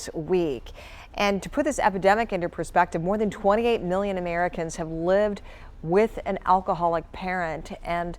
this week. And to put this epidemic into perspective, more than 28 million Americans have lived with an alcoholic parent, and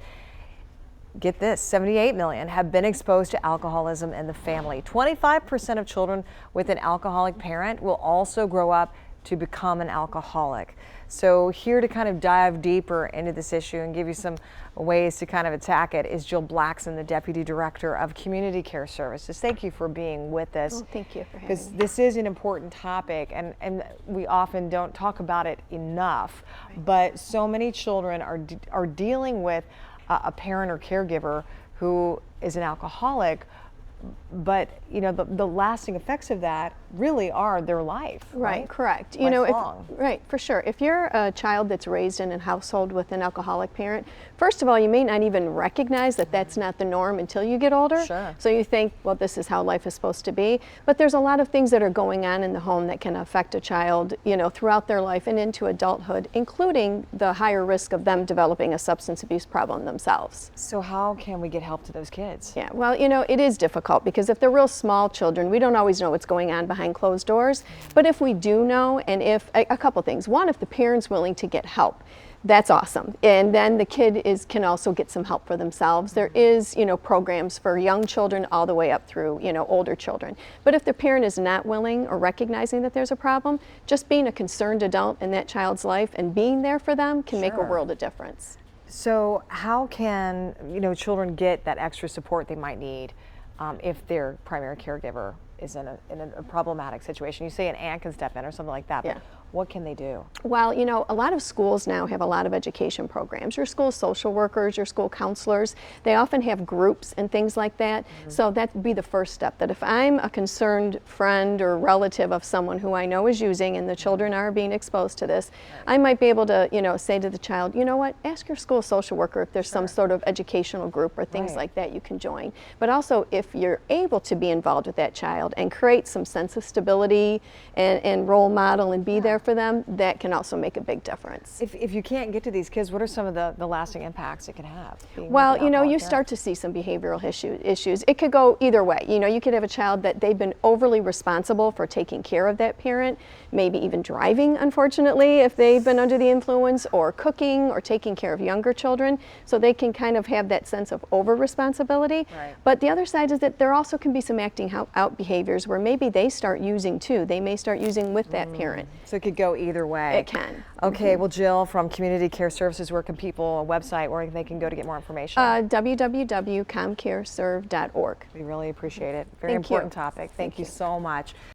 get this, 78 million have been exposed to alcoholism in the family. 25% of children with an alcoholic parent will also grow up to become an alcoholic. So here to kind of dive deeper into this issue and give you some ways to kind of attack it is Jill Blackson, the Deputy Director of Community Care Services. Thank you for being with us. Oh, thank you for having me. Because this is an important topic, and we often don't talk about it enough. Right. But so many children are dealing with a parent or caregiver who is an alcoholic, but you know the lasting effects of that really are their life. Right, correct. You know, right, for sure. If you're a child that's raised in a household with an alcoholic parent, first of all, you may not even recognize that that's not the norm until you get older. Sure. So you think, well, this is how life is supposed to be. But there's a lot of things that are going on in the home that can affect a child, you know, throughout their life and into adulthood, including the higher risk of them developing a substance abuse problem themselves. So how can we get help to those kids? Yeah, well, you know, it is difficult because if they're real small children, we don't always know what's going on behind closed doors. But if we do know, and if a couple things. One, if the parent's willing to get help, that's awesome. And then the kid can also get some help for themselves. There is, you know, programs for young children all the way up through, you know, older children. But if the parent is not willing or recognizing that there's a problem, just being a concerned adult in that child's life and being there for them can make a world of difference. So how can, you know, children get that extra support they might need if their primary caregiver is in a problematic situation? You say an aunt can step in or something like that, but what can they do? Well, you know, a lot of schools now have a lot of education programs. Your school social workers, your school counselors, they often have groups and things like that. So that would be the first step, that if I'm a concerned friend or relative of someone who I know is using and the children are being exposed to this, I might be able to, you know, say to the child, you know what, ask your school social worker if there's some sort of educational group or things like that you can join. But also, if you're able to be involved with that child and create some sense of stability and role model and be there for them, that can also make a big difference. If you can't get to these kids, what are some of the lasting impacts it can have? Well, you know, you start to see some behavioral issues. It could go either way. You know, you could have a child that they've been overly responsible for taking care of that parent, maybe even driving, unfortunately, if they've been under the influence, or cooking or taking care of younger children. So they can kind of have that sense of over responsibility. Right. But the other side is that there also can be some acting out behaviors where maybe they start using too. They may start using with that parent. So it could go either way. It can. Okay, well, Jill, from Community Care Services, where can people, a website where they can go to get more information? www.comcareserve.org. We really appreciate it. Very important topic. Thank you so much.